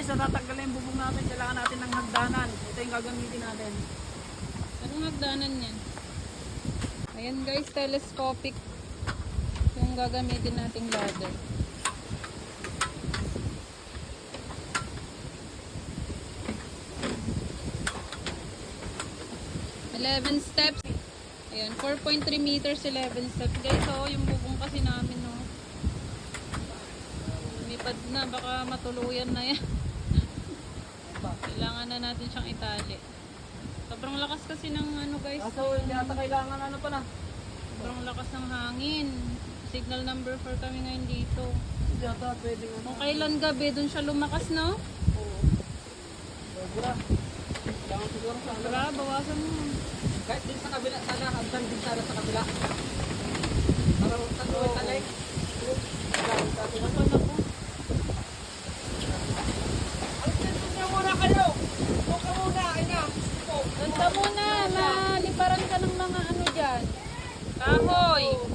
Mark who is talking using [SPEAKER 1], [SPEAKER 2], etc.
[SPEAKER 1] guys, natatanggalin yung bubong natin. Kailangan natin ng hagdanan. Ito yung gagamitin natin.
[SPEAKER 2] Anong hagdanan yan? Ayan guys, telescopic yung gagamitin nating ladder. Steps. Ayan, 4.3 meters, 11 steps. Guys, oh, yung bubong kasi namin, no. Lumipad na, baka matuluyan na yan. Kailangan na natin siyang itali. Sobrang lakas kasi ng ano guys.
[SPEAKER 1] So, hindi ata kailangan ano pa na.
[SPEAKER 2] Sobrang lakas ng hangin. Signal number 4 kami ngayon dito.
[SPEAKER 1] Hindi ata pwede nga.
[SPEAKER 2] Kung kailan gabi, dun siya lumakas, no?
[SPEAKER 1] Oo. Sobra. Kailangan siguro sa ano.
[SPEAKER 2] Sobra, bawasan mo.
[SPEAKER 1] Kahit din sa kabila, sana hagdan din sana sa kabila. Para tatlo talay.
[SPEAKER 2] Ako.
[SPEAKER 1] Alis muna kayo! Huwag ka muna, ina!
[SPEAKER 2] Ganda muna, maliparan ka ng mga ano dyan. Kahoy.